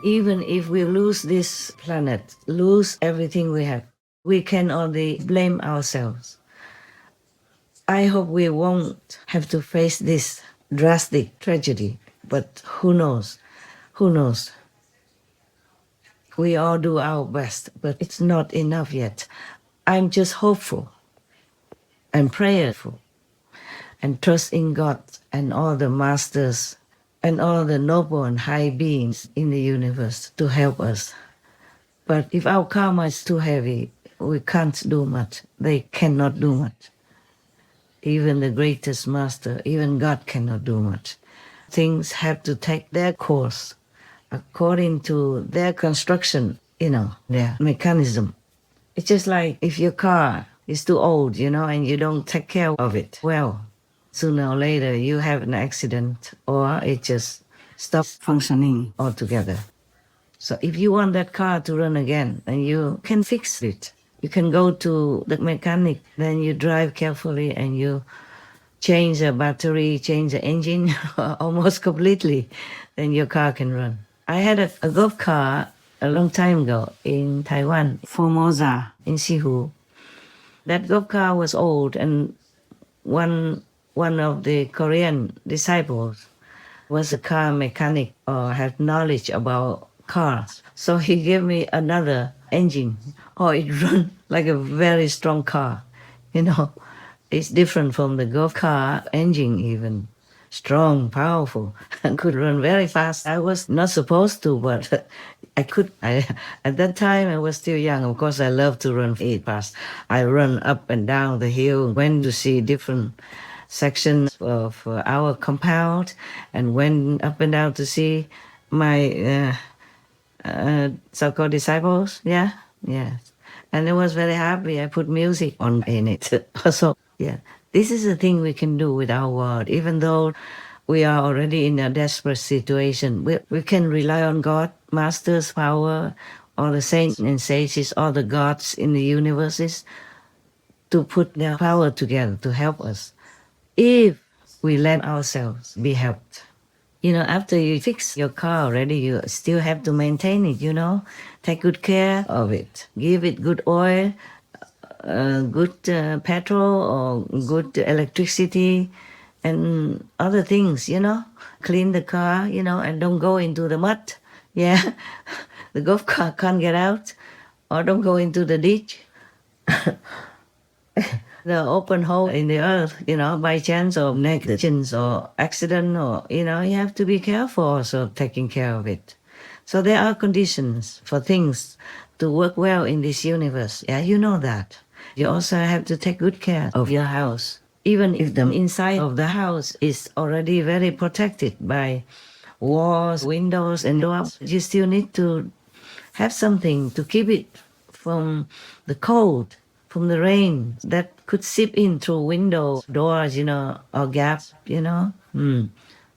Even if we lose this planet, lose everything we have, we can only blame ourselves. I hope we won't have to face this drastic tragedy, but who knows? Who knows? We all do our best, but it's not enough yet. I'm just hopeful and prayerful and trust in God and all the masters and all the noble and high beings in the universe to help us. But if our karma is too heavy, we can't do much. They cannot do much. Even the greatest master, even God cannot do much. Things have to take their course according to their construction, their mechanism. It's just like if your car is too old, and you don't take care of it well, sooner or later you have an accident or it just stops functioning altogether. So if you want that car to run again, and you can fix it. You can go to the mechanic, then you drive carefully and you change the battery, change the engine almost completely, then your car can run. I had a golf car a long time ago in Taiwan, Formosa, in Sihu. That golf car was old, and one of the Korean disciples was a car mechanic or had knowledge about cars. So he gave me another engine. Oh, it run like a very strong car. It's different from the golf car engine even. Strong, powerful, and could run very fast. I was not supposed to, but I could. At that time, I was still young. Of course, I love to run fast. I run up and down the hill, went to see different sections of our compound, and went up and down to see my so-called disciples. Yeah, yes. And I was very happy. I put music on in it. Also, yeah, this is the thing we can do with our world. Even though we are already in a desperate situation, we can rely on God, Master's power, all the saints and sages, all the gods in the universes to put their power together to help us. If we let ourselves be helped. After you fix your car already, you still have to maintain it, take good care of it. Give it good oil, good petrol, or good electricity, and other things, Clean the car, and don't go into the mud. Yeah, the golf car can't get out, or don't go into the ditch. The open hole in the earth, by chance or negligence or accident, or, you have to be careful also taking care of it. So there are conditions for things to work well in this universe. Yeah, you know that. You also have to take good care of your house. Even if the inside of the house is already very protected by walls, windows, and doors, you still need to have something to keep it from the cold, from the rain that could seep in through windows, doors, or gaps,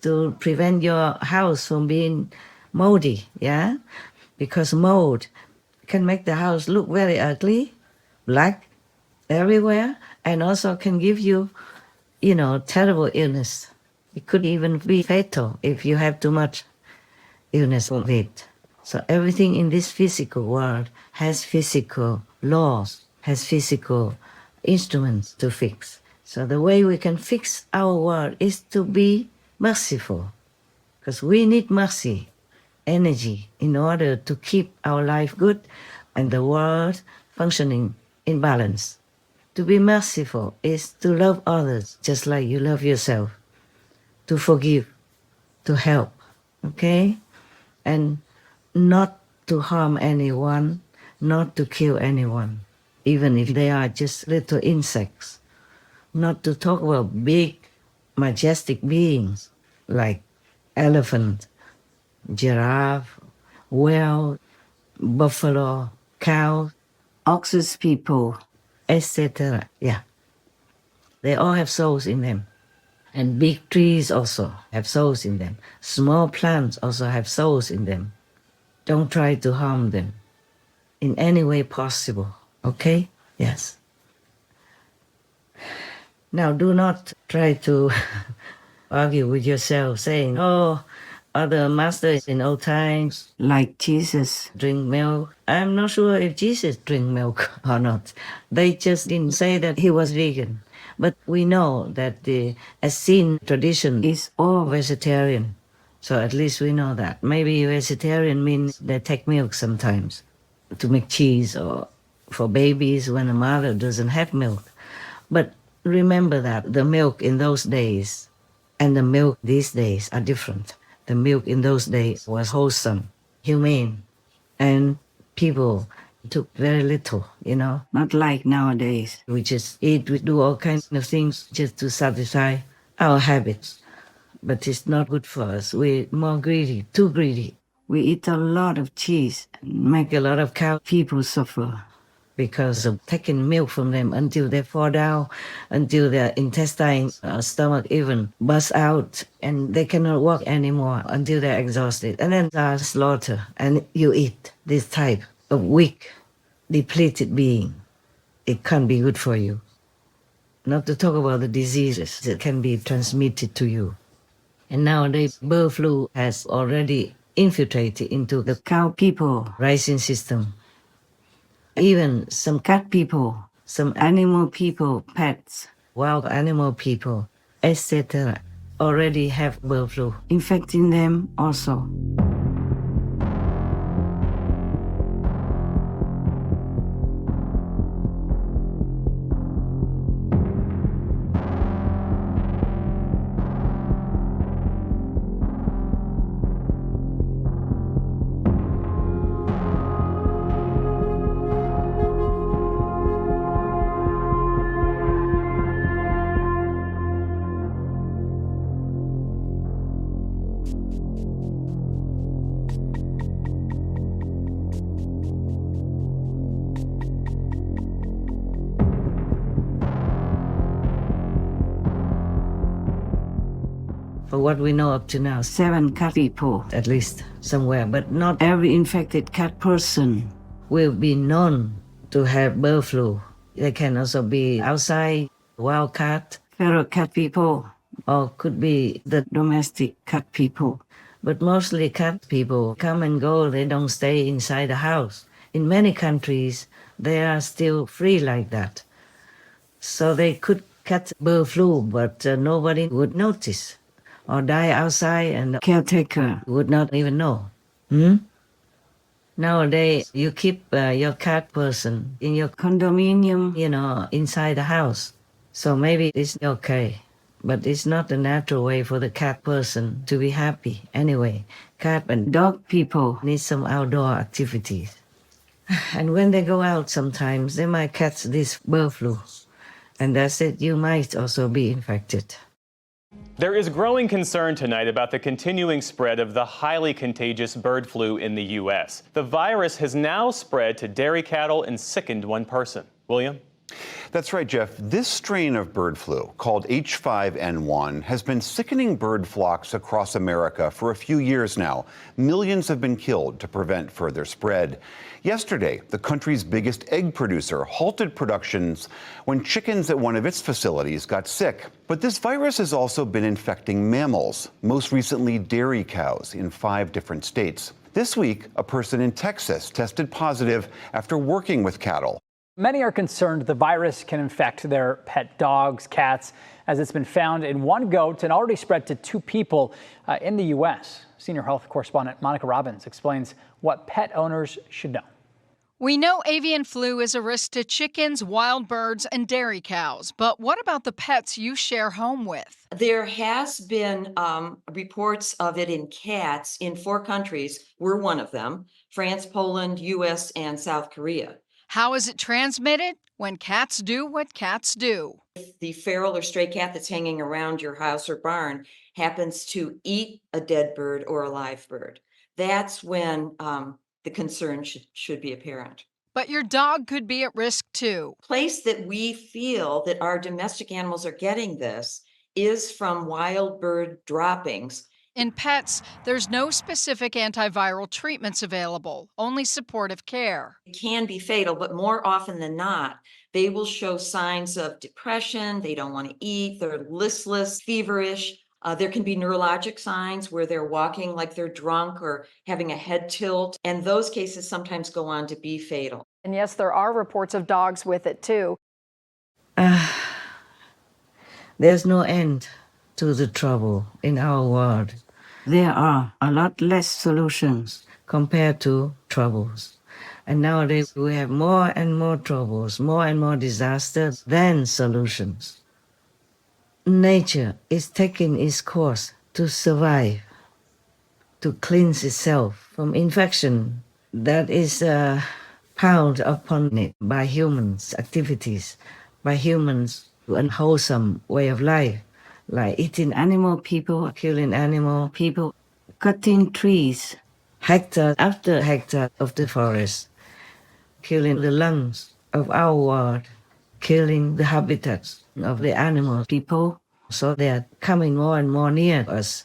to prevent your house from being moldy, yeah? Because mold can make the house look very ugly, black everywhere, and also can give you, terrible illness. It could even be fatal if you have too much illness with it. So everything in this physical world has physical laws, has physical instruments to fix. So the way we can fix our world is to be merciful, because we need mercy, energy, in order to keep our life good and the world functioning in balance. To be merciful is to love others just like you love yourself, to forgive, to help, okay? And not to harm anyone, not to kill anyone, even if they are just little insects. Not to talk about big, majestic beings like elephant, giraffe, whale, buffalo, cow, oxes people, etc. Yeah, they all have souls in them. And big trees also have souls in them. Small plants also have souls in them. Don't try to harm them in any way possible, okay? Yes. Now, do not try to argue with yourself saying, oh, Other masters in old times, like Jesus, drink milk. I'm not sure if Jesus drink milk or not. They just didn't say that he was vegan. But we know that the Essene tradition is all vegetarian. So at least we know that. Maybe vegetarian means they take milk sometimes to make cheese or for babies when a mother doesn't have milk. But remember that the milk in those days and the milk these days are different. The milk in those days was wholesome, humane, and people took very little, not like nowadays. We just eat, we do all kinds of things just to satisfy our habits. But it's not good for us. We're more greedy, too greedy. We eat a lot of cheese and make a lot of cow people suffer because of taking milk from them until they fall down, until their intestines or stomach even bust out and they cannot walk anymore until they're exhausted. And then are slaughtered and you eat this type of weak, depleted being. It can't be good for you. Not to talk about the diseases that can be transmitted to you. And nowadays, bird flu has already infiltrated into the cow people raising system. Even some cat people, some animal people, pets, wild animal people, etc., already have bird flu, infecting them also. For what we know up to now, 7 cat people, at least somewhere, but not every infected cat person will be known to have bird flu. They can also be outside, wild cat, feral cat people, or could be the domestic cat people. But mostly cat people come and go, they don't stay inside the house. In many countries, they are still free like that. So they could catch bird flu, but nobody would notice or die outside and the caretaker would not even know. Nowadays, you keep your cat person in your condominium, inside the house. So maybe it's okay. But it's not the natural way for the cat person to be happy. Anyway, cat and dog people need some outdoor activities. And when they go out sometimes, they might catch this bird flu. And that's it, you might also be infected. There is growing concern tonight about the continuing spread of the highly contagious bird flu in the U.S. The virus has now spread to dairy cattle and sickened one person. William? That's right, Jeff. This strain of bird flu, called H5N1, has been sickening bird flocks across America for a few years now. Millions have been killed to prevent further spread. Yesterday, the country's biggest egg producer halted productions when chickens at one of its facilities got sick. But this virus has also been infecting mammals, most recently dairy cows in 5 different states. This week, a person in Texas tested positive after working with cattle. Many are concerned the virus can infect their pet dogs, cats, as it's been found in one goat and already spread to 2 people in the U.S. Senior health correspondent Monica Robbins explains what pet owners should know. We know avian flu is a risk to chickens, wild birds, and dairy cows. But what about the pets you share home with? There has been reports of it in cats in 4 countries. We're one of them: France, Poland, U.S., and South Korea. How is it transmitted? When cats do what cats do. If the feral or stray cat that's hanging around your house or barn happens to eat a dead bird or a live bird, that's when the concern should be apparent. But your dog could be at risk too. Place that we feel that our domestic animals are getting this is from wild bird droppings. In pets, there's no specific antiviral treatments available, only supportive care. It can be fatal, but more often than not, they will show signs of depression. They don't want to eat. They're listless, feverish, There can be neurologic signs where they're walking like they're drunk or having a head tilt, and those cases sometimes go on to be fatal. And yes, there are reports of dogs with it too. There's no end to the trouble in our world. There are a lot less solutions compared to troubles. And nowadays we have more and more troubles, more and more disasters than solutions. Nature is taking its course to survive, to cleanse itself from infection that is piled upon it by humans' activities, by humans' unwholesome way of life, like eating animal people, killing animal people, cutting trees, hectare after hectare of the forest, killing the lungs of our world, killing the habitats of the animal people. So they are coming more and more near us,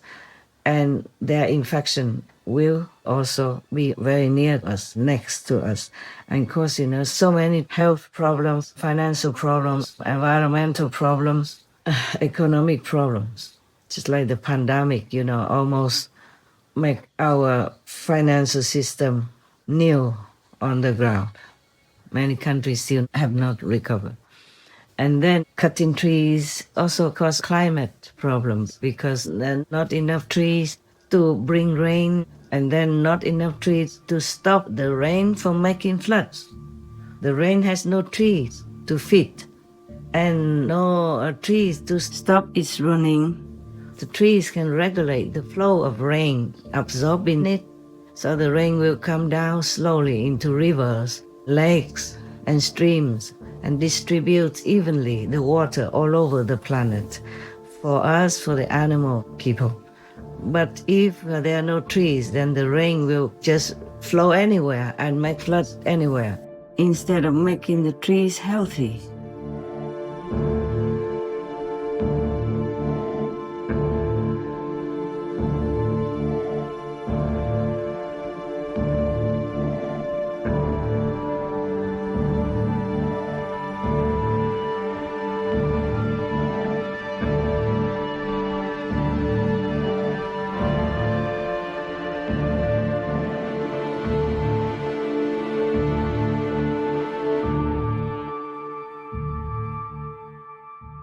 and their infection will also be very near us, next to us, and causing us so many health problems, financial problems, environmental problems, economic problems. Just like the pandemic, almost make our financial system kneel on the ground. Many countries still have not recovered. And then cutting trees also cause climate problems because there are not enough trees to bring rain, and then not enough trees to stop the rain from making floods. The rain has no trees to feed and no trees to stop its running. The trees can regulate the flow of rain, absorbing it, so the rain will come down slowly into rivers, lakes, and streams, and distribute evenly the water all over the planet for us, for the animal people. But if there are no trees, then the rain will just flow anywhere and make floods anywhere, instead of making the trees healthy.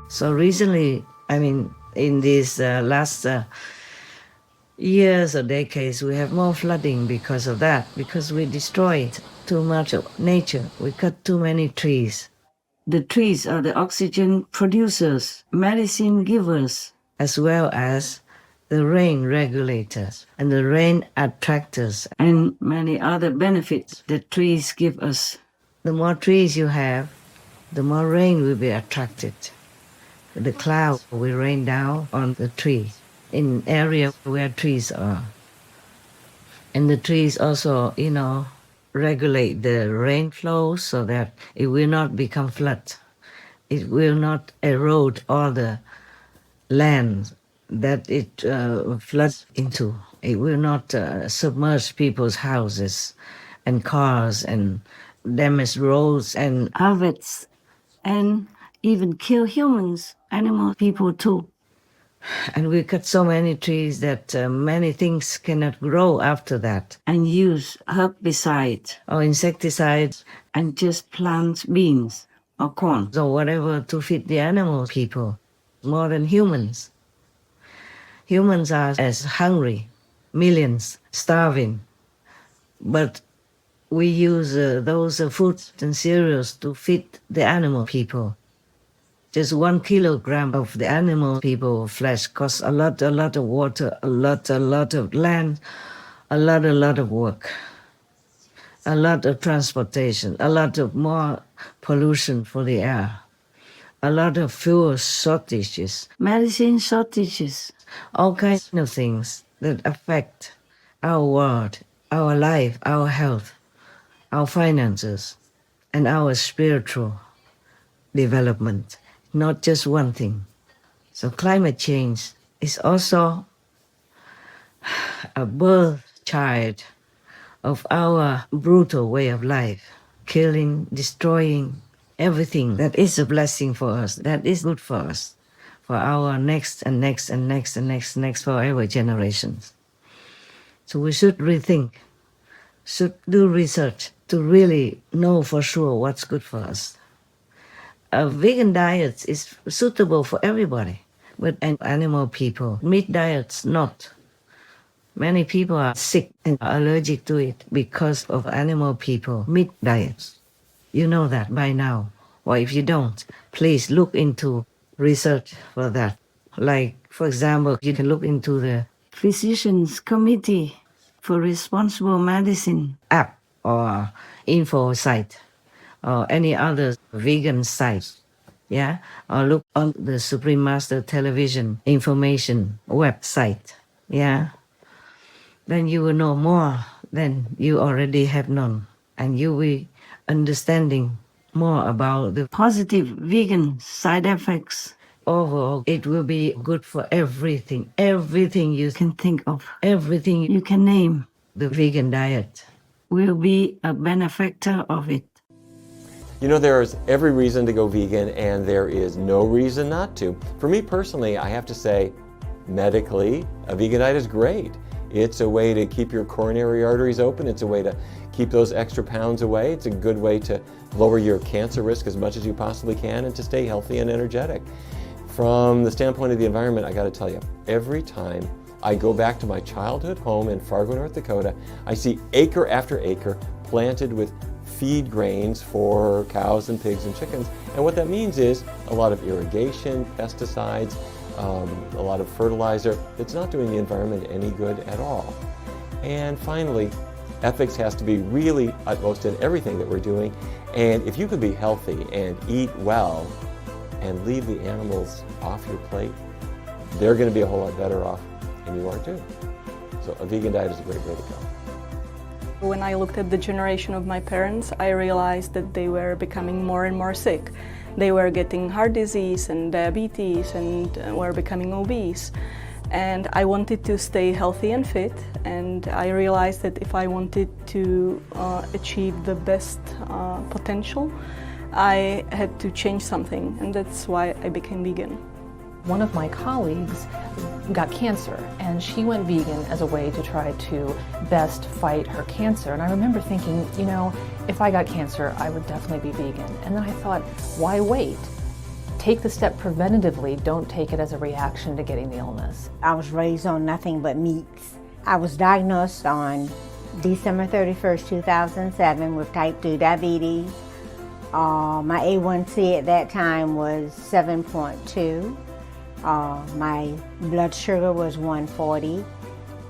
So recently, in these last years or decades, we have more flooding because of that, because we destroyed too much of nature. We cut too many trees. The trees are the oxygen producers, medicine givers, as well as the rain regulators and the rain attractors, and many other benefits that trees give us. The more trees you have, the more rain will be attracted. The cloud will rain down on the tree in area where trees are. And the trees also, regulate the rain flow so that it will not become flood. It will not erode all the land that it floods into. It will not submerge people's houses and cars and damage roads and harvests, and even kill humans, animal people too. And we cut so many trees that many things cannot grow after that. And use herbicide or insecticides and just plant beans or corn or whatever to feed the animal people, more than humans. Humans are as hungry, millions starving, but we use those foods and cereals to feed the animal people. Just 1 kilogram of the animal people flesh costs a lot of water, a lot of land, a lot of work, a lot of transportation, a lot of more pollution for the air, a lot of fuel shortages, medicine shortages, all kinds of things that affect our world, our life, our health, our finances, and our spiritual development. Not just one thing. So climate change is also a birth child of our brutal way of life, killing, destroying everything that is a blessing for us, that is good for us, for our next and next and next and next forever generations. So we should rethink, should do research to really know for sure what's good for us. A vegan diet is suitable for everybody, but animal people, meat diets not. Many people are sick and allergic to it because of animal people meat diets. You know that by now. Or if you don't, please look into research for that. Like, for example, you can look into the Physicians Committee for Responsible Medicine app or info site or any other vegan site. Yeah, or look on the Supreme Master Television information website. Yeah, then you will know more than you already have known, and you will understanding more about the positive vegan side effects. Overall, it will be good for everything you can think of, everything you can name. The vegan diet will be a benefactor of it. You know, there's every reason to go vegan and there is no reason not to. For me personally, I have to say, medically, a vegan diet is great. It's a way to keep your coronary arteries open. It's a way to keep those extra pounds away. It's a good way to lower your cancer risk as much as you possibly can and to stay healthy and energetic. From the standpoint of the environment, I got to tell you, every time I go back to my childhood home in Fargo, North Dakota, I see acre after acre planted with feed grains for cows and pigs and chickens. And what that means is a lot of irrigation, pesticides, a lot of fertilizer. It's not doing the environment any good at all. And finally, ethics has to be really utmost in everything that we're doing. And if you can be healthy and eat well and leave the animals off your plate, they're going to be a whole lot better off, and you are too. So a vegan diet is a great way to go. When I looked at the generation of my parents, I realized that they were becoming more and more sick. They were getting heart disease and diabetes and were becoming obese. And I wanted to stay healthy and fit, and I realized that if I wanted to achieve the best potential, I had to change something, and that's why I became vegan. One of my colleagues got cancer, and she went vegan as a way to try to best fight her cancer. And I remember thinking, you know, if I got cancer, I would definitely be vegan. And then I thought, why wait? Take the step preventatively, don't take it as a reaction to getting the illness. I was raised on nothing but meats. I was diagnosed on December 31st, 2007 with type 2 diabetes. My A1C at that time was 7.2. My blood sugar was 140.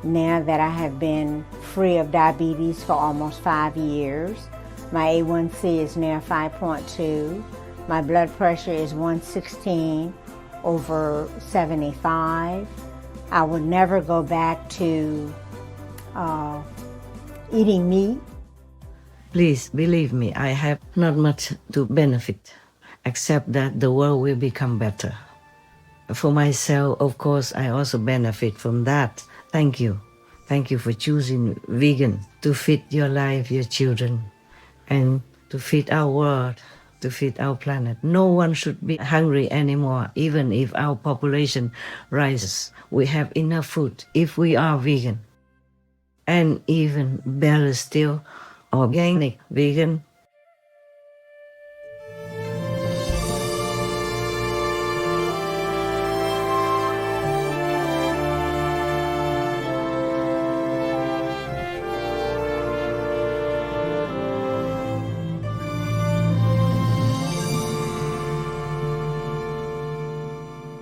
Now that I have been free of diabetes for almost 5 years, my A1C is now 5.2. My blood pressure is 116/75. I would never go back to eating meat. Please believe me, I have not much to benefit, except that the world will become better. For myself, of course, I also benefit from that. Thank you. Thank you for choosing vegan to feed your life, your children, and to feed our world, to feed our planet. No one should be hungry anymore, even if our population rises. We have enough food if we are vegan. And even better still, organic vegan